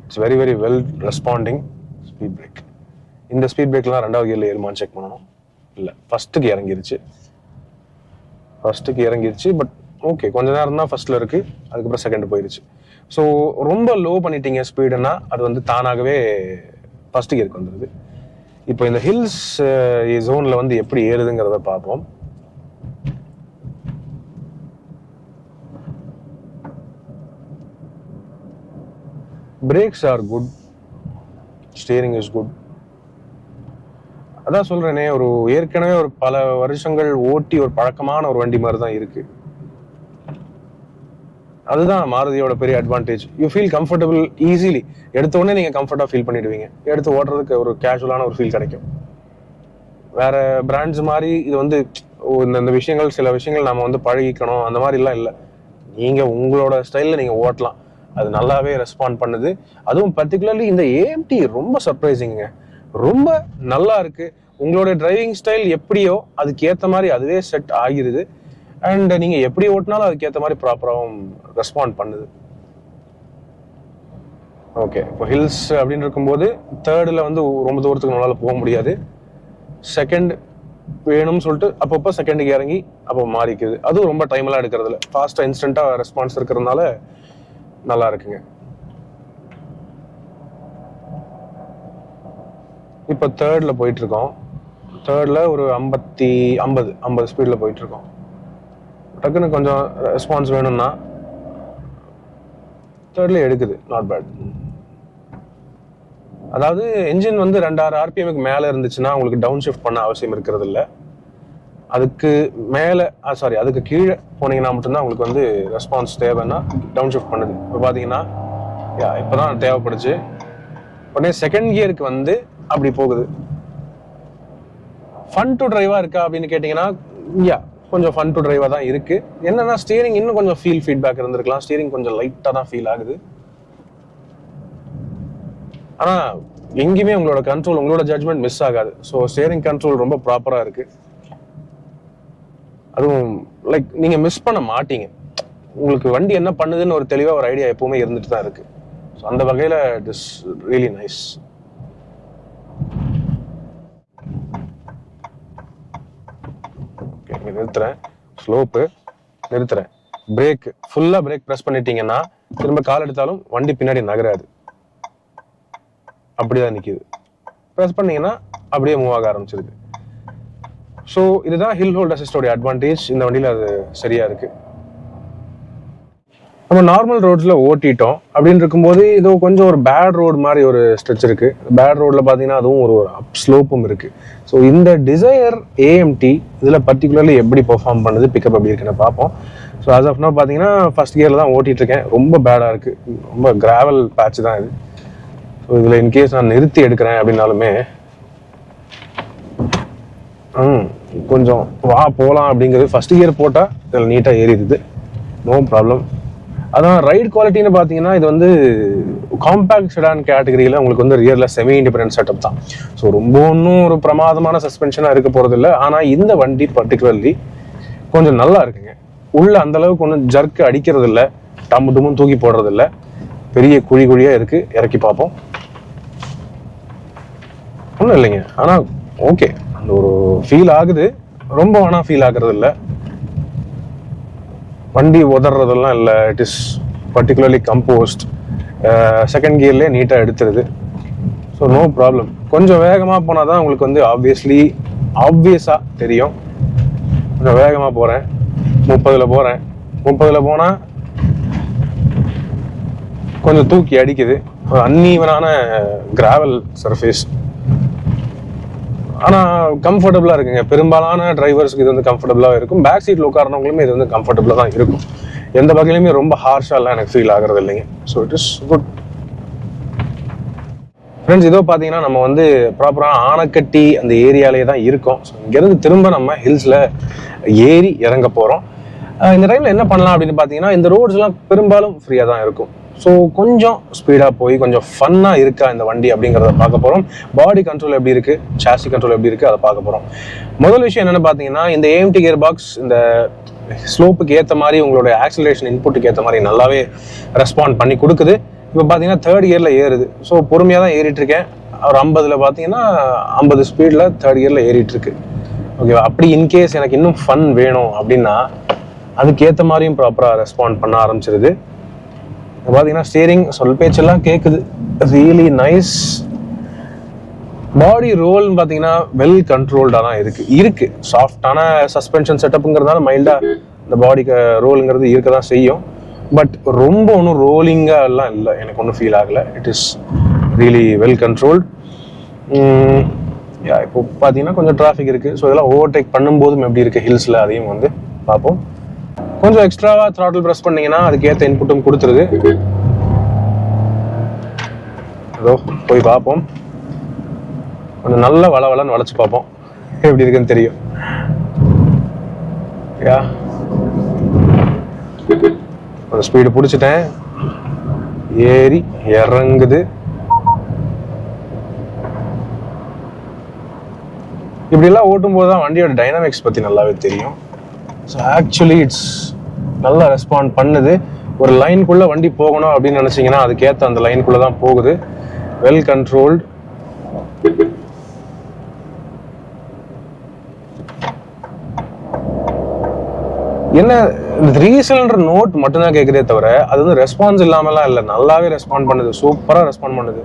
[SPEAKER 1] it's very very well responding. Speed break. இந்த ஸ்பீட் பிரேக்லாம் 2வது கியரில் ஏறுமான்னு செக் பண்ணணும். இல்லை, ஃபஸ்ட்டுக்கு இறங்கிருச்சு. பட் ஓகே, கொஞ்ச நேரம் தான் ஃபர்ஸ்ட்ல இருக்கு, அதுக்கப்புறம் செகண்ட் போயிருச்சு. ஸோ ரொம்ப லோ பண்ணிட்டீங்க ஸ்பீடுன்னா அது வந்து தானாகவே ஃபர்ஸ்ட் கியருக்கு வந்துடுது. இப்போ இந்த ஹில்ஸ் ஜோனில் வந்து எப்படி ஏறுதுங்கிறத பார்ப்போம். Brakes are good, steering is good. அதான் சொல்றேனே, ஒரு ஏற்கனவே ஒரு பல வருஷங்கள் ஓட்டி ஒரு பழக்கமான ஒரு வண்டி மாதிரி தான் இருக்கு. அதுதான் மாருதியோட பெரிய advantage. You feel comfortable easily. எடுத்த உடனே நீங்க கம்ஃபர்ட்டா ஃபீல் பண்ணிடுவீங்க. எடுத்து ஓட்டுறதுக்கு ஒரு கேஷுவலான ஒரு ஃபீல் கிடைக்கும். வேற பிராண்ட்ஸ் மாதிரி இது வந்து இந்த விஷயங்கள், சில விஷயங்கள் நம்ம வந்து பழகிக்கணும் அந்த மாதிரிலாம் இல்லை. நீங்க உங்களோட ஸ்டைல்ல நீங்க ஓட்டலாம். அது நல்லாவே ரெஸ்பாண்ட் பண்ணுது. அதுவும் பர்டிகுலர்லி இந்த ஏஎம்டி ரொம்ப சர்ப்ரைசிங்க. ரொம்ப நல்லா இருக்கு. உங்களோட டிரைவிங் ஸ்டைல் எப்படியோ அதுக்கு ஏற்ற மாதிரி அதுவே செட் ஆகிருது. அண்ட் நீங்க எப்படி ஓட்டினாலும் அதுக்கு ஏற்ற மாதிரி ப்ராப்பராகவும் ரெஸ்பாண்ட் பண்ணுது. ஓகே, இப்போ ஹில்ஸ் அப்படின்னு இருக்கும்போது தேர்டில் வந்து ரொம்ப தூரத்துக்கு நம்மளால போக முடியாது. செகண்ட் வேணும்னு சொல்லிட்டு அப்பப்போ செகண்டுக்கு இறங்கி அப்போ மாறிக்குது. அதுவும் ரொம்ப டைம்லாம் எடுக்கிறது இல்லை. ஃபாஸ்ட்டாக இன்ஸ்டண்ட்டாக ரெஸ்பான்ஸ் இருக்கிறதுனால நல்லா இருக்குங்க. இப்போ தேர்டில் போயிட்டு இருக்கோம். தேர்டில் ஒரு 50 ஸ்பீடில் போயிட்டு இருக்கோம். டக்குன்னு கொஞ்சம் ரெஸ்பான்ஸ் வேணும்னா தேர்ட்ல எடுக்குது. Not bad. அதாவது என்ஜின் வந்து 2000 ஆர்பிஎம்க்கு மேலே இருந்துச்சுன்னா உங்களுக்கு டவுன் ஷிஃப்ட் பண்ண அவசியம் இருக்கிறது இல்லை. அதுக்கு மேலே அதுக்கு கீழே போனீங்கன்னா மட்டும்தான் உங்களுக்கு வந்து ரெஸ்பான்ஸ் தேவைன்னா டவுன் ஷிஃப்ட் பண்ணுது. இப்போ பார்த்தீங்கன்னா இப்போதான் தேவைப்படுச்சு. உடனே செகண்ட் கியருக்கு வந்து அப்படி போகுது. ஃபன் டு டிரைவா இருக்கா அப்படின்னு கேட்டீங்கன்னா கொஞ்சம் ஃபன் டு டிரைவா தான் இருக்கு. என்னன்னா ஸ்டியரிங் இன்னும் கொஞ்சம் ஃபீட்பேக் இருந்திருக்கலாம். ஸ்டியரிங் கொஞ்சம் லைட்டா தான் ஃபீல் ஆகுது. ஆனா எங்கேயுமே உங்களோட கண்ட்ரோல், உங்களோட ஜட்ஜ்மெண்ட் மிஸ் ஆகாது. ஸோ ஸ்டியரிங் கண்ட்ரோல் ரொம்ப ப்ராப்பரா இருக்கு. அதுவும் லைக் நீங்க மிஸ் பண்ண மாட்டீங்க. உங்களுக்கு வண்டி என்ன பண்ணுதுன்னு ஒரு தெளிவா ஒரு ஐடியா எப்பவுமே இருந்துட்டு தான் இருக்கு. ஸோ அந்த வகையில இட் இஸ் ரியலி நைஸ். நிறுத்துறேன், ஸ்லோப்பு நிறுத்துறேன். பிரேக் ஃபுல்லாக பிரேக் ப்ரெஸ் பண்ணிட்டீங்கன்னா திரும்ப கால் எடுத்தாலும் வண்டி பின்னாடி நகராது, அப்படிதான் நிற்கிது. ப்ரெஸ் பண்ணீங்கன்னா அப்படியே மூவ் ஆக ஆரம்பிச்சிருக்கு. ஸோ இதுதான் ஹில் ஹோல்ட் அசிஸ்டோடைய அட்வான்டேஜ். இந்த வண்டியில் அது சரியா இருக்கு. நம்ம நார்மல் ரோட்ஸில் ஓட்டிட்டோம் அப்படின்னு இருக்கும்போது இதோ கொஞ்சம் ஒரு பேட் ரோடு மாதிரி ஒரு ஸ்ட்ரெச் இருக்குது. பேட் ரோடில் பார்த்தீங்கன்னா அதுவும் ஒரு அப் ஸ்லோப்பும் இருக்குது. ஸோ இந்த டிசையர் ஏஎம்டி இதில் பர்டிகுலர்லி எப்படி பெர்ஃபார்ம் பண்ணுது, பிக்கப் எப்படி இருக்குன்னு பார்ப்போம். ஸோ ஆஸ் ஆஃப் நோ பார்த்தீங்கன்னா ஃபர்ஸ்ட் கியரில் தான் ஓட்டிகிட்ருக்கேன். ரொம்ப பேடாக இருக்குது, ரொம்ப கிராவல் பேட்ச் தான் இது. ஸோ இதில் இன்கேஸ் நான் நிறுத்தி எடுக்கிறேன் அப்படின்னாலுமே கொஞ்சம் வா போகலாம் அப்படிங்கிறது. ஃபர்ஸ்ட் கியர் போட்டால் இதில் நீட்டாக ஏறிடுது, நோ ப்ராப்ளம். அதான் ரைட் குவாலிட்டின்னு பார்த்தீங்கன்னா இது வந்து காம்பேக்ட் செடான் கேட்டகரியில் உங்களுக்கு வந்து ரியரில் செமி இண்டிபெண்டன்ட் செட்டப் தான். ஸோ ரொம்ப ஒன்றும் ஒரு பிரமாதமான சஸ்பென்ஷனாக இருக்க போகிறதில்ல. ஆனால் இந்த வண்டி பர்டிகுலர்லி கொஞ்சம் நல்லா இருக்குங்க. உள்ள அந்தளவுக்கு ஒன்றும் ஜர்க்கு அடிக்கிறது இல்லை, டம்மு டும்மும் தூக்கி போடுறதில்ல. பெரிய குழி குழியாக இருக்குது. இறக்கி பார்ப்போம். ஒன்றும் இல்லைங்க, ஆனால் ஓகே அந்த ஒரு ஃபீல் ஆகுது. ரொம்ப ஆனால் ஃபீல் ஆகுறது இல்லை. வண்டி உதறதெல்லாம் இல்லை. It is particularly composed. Second கியர்லேயே நீட்டாக எடுத்துருது. So no problem. கொஞ்சம் வேகமாக போனால் தான் உங்களுக்கு வந்து ஆப்வியஸாக தெரியும். கொஞ்சம் வேகமாக போகிறேன், 30ல் போகிறேன். 30ல் போனால் கொஞ்சம் தூக்கி அடிக்குது. ஒரு அன்ஈவனான கிராவல் சர்ஃபேஸ், ஆனால் கம்ஃபர்டபுளாக இருக்குங்க. பெரும்பாலான டிரைவர்ஸ்க்கு இது வந்து கம்ஃபர்டபுளாக இருக்கும். பேக் சீட்டில் உட்காரவங்களுமே இது வந்து கம்ஃபர்டபுளாக தான் இருக்கும். எந்த வகையிலுமே ரொம்ப ஹார்ஷாலாம் எனக்கு ஃபீல் ஆகிறது இல்லைங்க. So it is good friends. இதோ பார்த்தீங்கன்னா நம்ம வந்து ப்ராப்பராக ஆனைக்கட்டி அந்த ஏரியாலே தான் இருக்கோம். ஸோ இங்கேருந்து திரும்ப நம்ம ஹில்ஸில் ஏறி இறங்க போகிறோம். இந்த டைமில் என்ன பண்ணலாம் அப்படின்னு பார்த்தீங்கன்னா, இந்த ரோட்ஸ்லாம் பெரும்பாலும் ஃப்ரீயாக தான் இருக்கும். ஸோ கொஞ்சம் ஸ்பீடாக போய் கொஞ்சம் ஃபன்னாக இருக்கா இந்த வண்டி அப்படிங்கிறத பார்க்க போகிறோம். பாடி கண்ட்ரோல் எப்படி இருக்குது, சாசி கண்ட்ரோல் எப்படி இருக்குது, அதை பார்க்க போகிறோம். முதல் விஷயம் என்னென்னு பார்த்தீங்கன்னா, இந்த ஏஎம்டி கியர் பாக்ஸ் இந்த ஸ்லோப்புக்கு ஏற்ற மாதிரி உங்களோட ஆக்சிலரேஷன் இன்புட்டுக்கு ஏற்ற மாதிரி நல்லாவே ரெஸ்பாண்ட் பண்ணி கொடுக்குது. இப்போ பார்த்தீங்கன்னா தேர்ட் கியரில் ஏறுது. ஸோ பொறுமையாக தான் ஏறிட்டு இருக்கேன். ஒரு 50ல் பார்த்தீங்கன்னா 50 ஸ்பீடில் தேர்ட் கியரில் ஏறிட்டு இருக்கு. ஓகேவா? அப்படி இன்கேஸ் எனக்கு இன்னும் ஃபன் வேணும் அப்படின்னா அதுக்கேற்ற மாதிரியும் ப்ராப்பராக ரெஸ்பாண்ட் பண்ண ஆரம்பிச்சிருது. பார்த்தீங்கன்னா ஸ்டீரிங் சொல் பேச்செல்லாம் கேட்குது. Really nice. பாடி ரோல்னு பார்த்தீங்கன்னா வெல் கண்ட்ரோல்டாக தான் இருக்கு. சாஃப்டான சஸ்பென்ஷன் செட்டப்புங்கிறதுனால மைல்டாக இந்த பாடி ரோலுங்கிறது இருக்க தான் செய்யும். பட் ரொம்ப ஒன்றும் ரோலிங்காக எல்லாம் இல்லை, எனக்கு ஒன்றும் ஃபீல் ஆகலை. It is really well controlled. இப்போ பார்த்தீங்கன்னா கொஞ்சம் டிராஃபிக் இருக்குது. ஸோ இதெல்லாம் ஓவர்டேக் பண்ணும்போதும் எப்படி இருக்குது ஹில்ஸில், அதையும் வந்து பார்ப்போம். கொஞ்சம் எக்ஸ்ட்ராவாக த்ராட்டில் ப்ரெஸ் பண்ணிங்கன்னா அதுக்கேற்ற இன்புட்டும் கொடுத்துருது. அதோ போய் பார்ப்போம். கொஞ்சம் நல்ல வளவலன்னு வளைச்சு பார்ப்போம் எப்படி இருக்குன்னு தெரியும். ஒரு ஸ்பீடு பிடிச்சிட்டேன், ஏறி இறங்குது. இப்படிலாம் ஓட்டும் போது தான் வண்டியோட டைனாமிக்ஸ் பற்றி நல்லாவே தெரியும். ஸோ ஆக்சுவலி இட்ஸ் நல்லா ரெஸ்பாண்ட் பண்ணுது. ஒரு லைனுக்குள்ளே வண்டி போகணும் அப்படின்னு நினச்சிங்கன்னா அதுக்கேற்ற அந்த லைனுக்குள்ளே தான் போகுது. Well controlled. என்ன 3 சிலிண்டர் நோட் மட்டும்தான் கேட்குதே தவிர அது வந்து ரெஸ்பான்ஸ் இல்லாமலாம் இல்லை, நல்லாவே ரெஸ்பாண்ட் பண்ணுது. சூப்பராக ரெஸ்பாண்ட் பண்ணுது.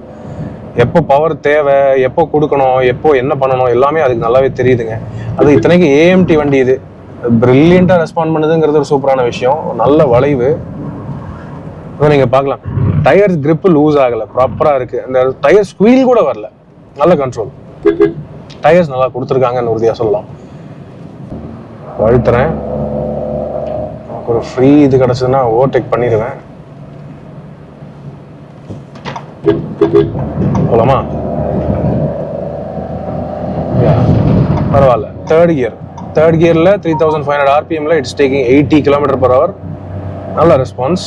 [SPEAKER 1] எப்போ பவர் தேவை, எப்போ கொடுக்கணும், எப்போ என்ன பண்ணணும் எல்லாமே அதுக்கு நல்லாவே தெரியுதுங்க. அது இத்தனைக்கு ஏஎம்டி வண்டி, இது பிரில்லியண்டாக ரெஸ்பாண்ட் பண்ணுதுங்கிறது ஒரு சூப்பரான விஷயம். நல்ல வளைவு நீங்கள் பார்க்கலாம். டயர்ஸ் கிரிப்பு லூஸ் ஆகலை, ப்ராப்பராக இருக்குது. அந்த டயர் ஸ்குவீல் கூட வரல. நல்ல கண்ட்ரோல். டயர்ஸ் நல்லா கொடுத்துருக்காங்கன்னு உறுதியாக சொல்லலாம். அழுத்துறேன். ஒரு ஃப்ரீ இது கிடச்சதுன்னா ஓவர்டேக் பண்ணிடுவேன். போலாமா? பரவாயில்ல. தேர்ட் கியரில் 3500 RPMல இட்ஸ் டேக்கிங் 80 km/h. நல்ல ரெஸ்பான்ஸ்.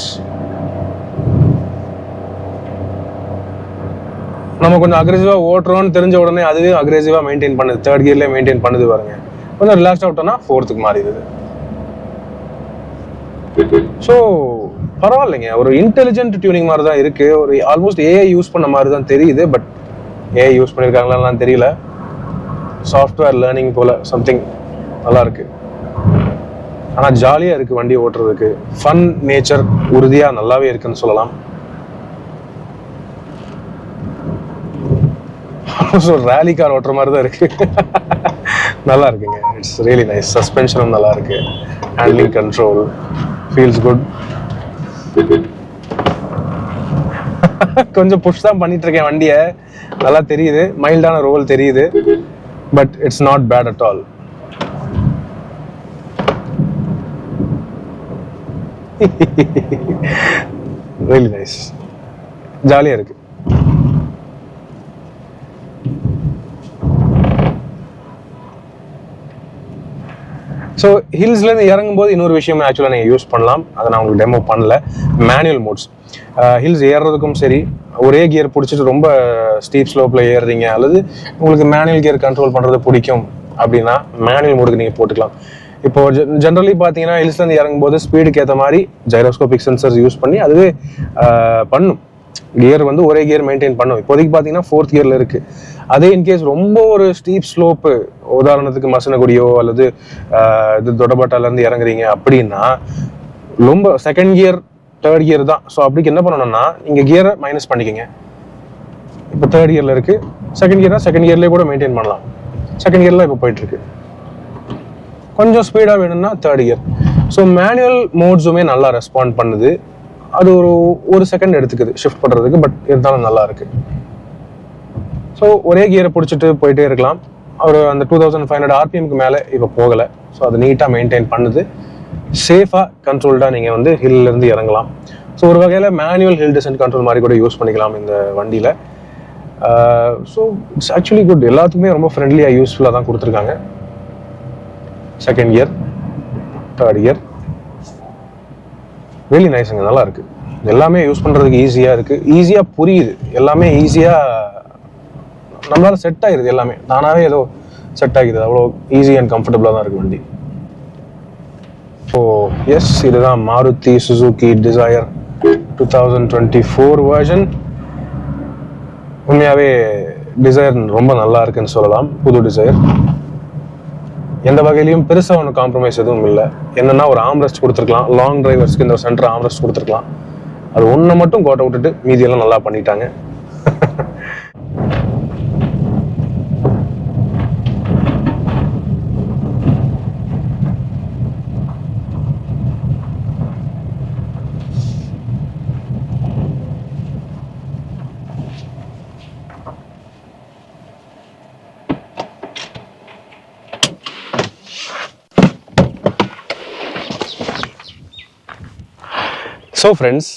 [SPEAKER 1] நம்ம கொஞ்சம் அக்ரெசிவாக ஓட்டுறோம்னு தெரிஞ்ச உடனே அதுவே அக்ரெசிவாக மெயின்டைன் பண்ணுது. தேர்ட் கியர்லேயே மெயின்டைன் பண்ணுது பாருங்க. கொஞ்சம் ரிலாக்ஸ்டாக விட்டோம்னா ஃபோர்த்துக்கு மாறிடுது. ஸோ பரவாயில்லைங்க. ஒரு இன்டெலிஜென்ட் டியூனிங் மாதிரி தான் இருக்குது. ஒரு ஆல்மோஸ்ட் ஏஐ யூஸ் பண்ண மாதிரி தான் தெரியுது. பட் ஏஐ யூஸ் பண்ணியிருக்காங்களான்னு தெரியல. சாஃப்ட்வேர் லேர்னிங் போல் சம்திங் நல்லா இருக்கு. ஆனால் ஜாலியாக இருக்குது வண்டி ஓட்டுறதுக்கு. ஃபன் நேச்சர் உறுதியாக நல்லாவே இருக்குன்னு சொல்லலாம். ரேலி கார் ஓட்டுற மாதிரி தான் இருக்கு. நல்லா இருக்குங்க. It's really nice. சஸ்பென்ஷனும் நல்லா இருக்கு. Handling control feels good. கொஞ்சம் புஷ் தான் பண்ணிட்டு இருக்கேன் வண்டியை, நல்லா தெரியுது. மைல்டான ரோல் தெரியுது, but it's not bad at all. Really nice. ஜாலியாக இருக்கு. ஸோ ஹில்ஸ்லேருந்து இறங்கும்போது இன்னொரு விஷயம் ஆக்சுவலாக நீங்கள் யூஸ் பண்ணலாம். அதை நான் உங்களுக்கு டெமோ பண்ணல. Manual modes. ஹில்ஸ் ஏறுறதுக்கும் சரி, ஒரே கியர் பிடிச்சிட்டு ரொம்ப ஸ்டீப் ஸ்லோப்பில் ஏறுறீங்க, அல்லது உங்களுக்கு மேனுவல் கியர் கண்ட்ரோல் பண்ணுறது பிடிக்கும் அப்படின்னா மேனுவல் மோடுக்கு நீங்கள் போட்டுக்கலாம். இப்போ ஜென்ரலி பார்த்தீங்கன்னா ஹில்ஸ்லேருந்து இறங்கும்போது ஸ்பீடுக்கு ஏற்ற மாதிரி ஜைரோஸ்கோபிக் சென்சர்ஸ் யூஸ் பண்ணி அதுவே பண்ணும். கியர் வந்து ஒரே கியர் மெயின்டைன் பண்ணும். இப்போதைக்கு பார்த்தீங்கன்னா 4th கியரில் இருக்குது. அதே இன்கேஸ் ரொம்ப ஒரு ஸ்டீப் ஸ்லோப்பு, உதாரணத்துக்கு மசனகுடியோ அல்லது இது தொடபட்டாலேருந்து இறங்குறீங்க அப்படின்னா ரொம்ப 2nd கியர் 3rd கியர் தான். ஸோ அப்படிக்கு என்ன பண்ணணும்னா நீங்கள் கியரை மைனஸ் பண்ணிக்கோங்க. இப்போ 3rd கியரில் இருக்குது, 2nd கியர்னா 2nd கியர்லேயே கூட மெயின்டைன் பண்ணலாம். 2nd கியரில் இப்போ போயிட்டுருக்கு. கொஞ்சம் ஸ்பீடாக வேணும்னா 3rd கியர். ஸோ மேனுவல் மோட்ஸுமே நல்லா ரெஸ்பாண்ட் பண்ணுது. அது ஒரு செகண்ட் எடுத்துக்குது ஷிஃப்ட் பண்ணுறதுக்கு, பட் இருந்தாலும் நல்லா இருக்கு. ஸோ ஒரே கியரை பிடிச்சிட்டு போயிட்டே இருக்கலாம். ஒரு அந்த 2500 RPMக்கு மேலே இப்போ போகலை. ஸோ அது நீட்டாக மெயின்டைன் பண்ணுது. சேஃபாக கண்ட்ரோல்டாக நீங்கள் வந்து ஹில்லேருந்து இறங்கலாம். ஸோ ஒரு வகையில் மேனுவல் ஹில் டிசென்ட் கண்ட்ரோல் மாதிரி கூட யூஸ் பண்ணிக்கலாம் இந்த வண்டியில். So it's actually good. எல்லாத்துக்குமே ரொம்ப ஃப்ரெண்ட்லியாக யூஸ்ஃபுல்லாக தான் கொடுத்துருக்காங்க. 2nd gear 3rd gear really நைஸுங்க. நல்லா இருக்கு. எல்லாமே யூஸ் பண்ணுறதுக்கு ஈஸியாக இருக்குது, ஈஸியாக புரியுது. எல்லாமே ஈஸியாக நம்மளால செட் ஆகிடுது. எல்லாமே நானாகவே ஏதோ செட் ஆகிடுது. அவ்வளோ ஈஸி அண்ட் கம்ஃபர்டபுளாக தான் இருக்குது வண்டி. ஸோ எஸ், இதுதான் மாருதி சுசுகி டிசையர் 2024 வெர்ஷன். உண்மையாகவே டிசையர் ரொம்ப நல்லா இருக்குன்னு சொல்லலாம். புது டிசையர் எந்த வகையிலையும் பெருசாக ஒன்று காம்ப்ரமைஸ் எதுவும் இல்லை. என்னன்னா ஒரு ஆம்ரெஸ்ட் கொடுத்துருக்கலாம், லாங் டிரைவர்ஸ்க்கு இந்த சென்டர் ஆம்ரெஸ்ட் கொடுத்துருக்கலாம். அது ஒன்றை மட்டும் கோட்டை விட்டுட்டு மீதியெல்லாம் நல்லா பண்ணிட்டாங்க. So friends,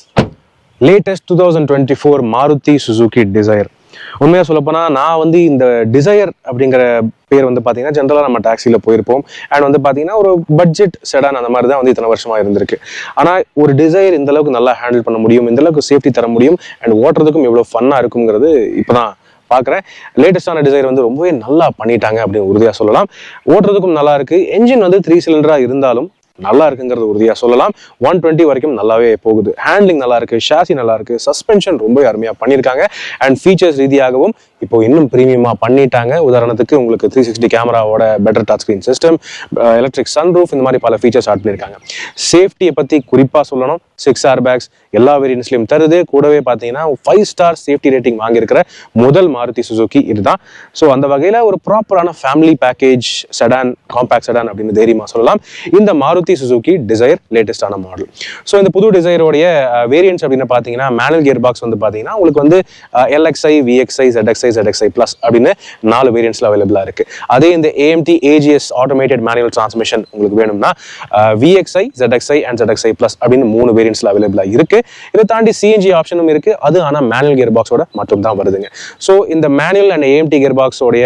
[SPEAKER 1] latest 2024 Maruti Suzuki Dzire. உண்மையாக சொல்லப்போனால் நான் வந்து இந்த டிசையர் அப்படிங்கிற பேர் வந்து பார்த்தீங்கன்னா ஜென்ரலாக நம்ம டாக்ஸியில் போயிருப்போம். அண்ட் வந்து பார்த்தீங்கன்னா ஒரு பட்ஜெட் செடான் அந்த மாதிரி தான் வந்து இத்தனை வருஷமாக இருந்திருக்கு. ஆனால் ஒரு டிசையர் இந்த அளவுக்கு நல்லா ஹேண்டில் பண்ண முடியும், இந்த அளவுக்கு சேஃப்டி தர முடியும், அண்ட் ஓட்டுறதுக்கும் எவ்வளோ ஃபன்னாக இருக்குங்கிறது இப்போ தான் பார்க்குறேன். லேட்டஸ்டான டிசைர் வந்து ரொம்பவே நல்லா பண்ணிட்டாங்க அப்படின்னு உறுதியாக சொல்லலாம். ஓட்டுறதுக்கும் நல்லா இருக்குது. என்ஜின் வந்து 3 சிலிண்டராக இருந்தாலும் நல்லா இருக்குங்கிறது உறுதியாக சொல்லலாம். 120 வரைக்கும் நல்லாவே போகுது. ஹேண்ட்லிங் நல்லா இருக்கு, ஷாசி நல்லா இருக்கு, சஸ்பென்ஷன் ரொம்ப அருமையாக பண்ணியிருக்காங்க. அண்ட் ஃபீச்சர்ஸ் ரீதியாகவும் இப்போ இன்னும் ப்ரீமியமாக பண்ணிட்டாங்க. உதாரணத்துக்கு உங்களுக்கு 360 கேமராவோட better touch screen system, electric sunroof, இந்த மாதிரி பல ஃபீச்சர்ஸ் ஆட் பண்ணியிருக்காங்க. சேஃப்டியை பற்றி குறிப்பாக சொல்லணும். 6 ஏர்பேக்ஸ் எல்லா வேரியன்ட்ஸ்லையும் தருது. கூடவே பார்த்தீங்கன்னா 5 ஸ்டார் சேஃப்டி ரேட்டிங் வாங்கியிருக்கிற முதல் மாருதி சுசுகி இதுதான். ஸோ அந்த வகையில் ஒரு ப்ராப்பரான family package sedan, compact sedan அப்படின்னு தைரியமாக சொல்லலாம் இந்த மாருதி சுசுகி டிசையர் லேட்டஸ்டான மாடல். ஸோ இந்த புது டிசையரோடைய வேரியன்ட்ஸ் அப்படின்னு பார்த்தீங்கன்னா மேனுவல் கியர் பாக்ஸ் வந்து பார்த்தீங்கன்னா உங்களுக்கு வந்து LXi, VXi, ZXi, ZXi Plus அப்படின்னு 4 வேரியன்ட்ஸ்ல அவைலபிளா இருக்கு. அதே இந்த AMT AGS automated manual transmission உங்களுக்கு வேணும்னா VXi, ZXi and ZXi Plus அப்படின்னு 3 வேரியன்ட்ஸ்ல அவைலபிளா இருக்கு. இதை தாண்டி CNG ஆப்ஷனும் இருக்கு. அது ஆனால் மேனுவல் கியர் பாக்ஸோட மட்டும் தான் வருதுங்க. ஸோ இந்த மேனுவல் அண்ட் AMT கியர் பாக்ஸோடைய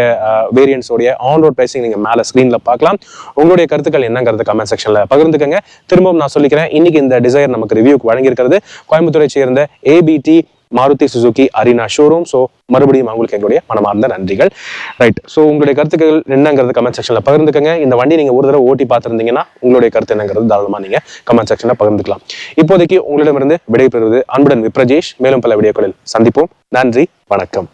[SPEAKER 1] வேரியன்ட்ஸோடைய ஆன் ரோட் பிரைசிங் நீங்க மேல ஸ்கிரீன்ல பார்க்கலாம். உங்களுடைய கருத்துக்கள் என்னங்கிறது கமெண்ட் செக்ஷன்ல பகிர்ந்துக்கங்க. திரும்பவும் நான் சொல்லிக்கிறேன், இன்னைக்கு இந்த டிசைர் நமக்கு ரிவ்யூக்கு வழங்கியிருக்கிறது கோயம்புத்தூரை சேர்ந்த ABT Maruti Suzuki Aryna showroom. So மறுபடியும் அவங்களுக்கு எங்களுடைய மனமார்ந்த நன்றிகள். ரைட், ஸோ உங்களுடைய கருத்துக்கள் என்னங்கிறது கமெண்ட் செக்ஷன்ல பகிர்ந்துக்கங்க. இந்த வண்டி நீங்க ஒரு தடவை ஓட்டி பார்த்துருந்தீங்கன்னா உங்களுடைய கருத்து என்னங்கிறது தாராளமா நீங்க கமெண்ட் செக்ஷன்ல பகிர்ந்துக்கலாம். இப்போதைக்கு உங்களிடமிருந்து விடைபெறுவது அன்புடன் விப்ரஜேஷ். மேலும் பல வீடியோக்களில் சந்திப்போம். நன்றி, வணக்கம்.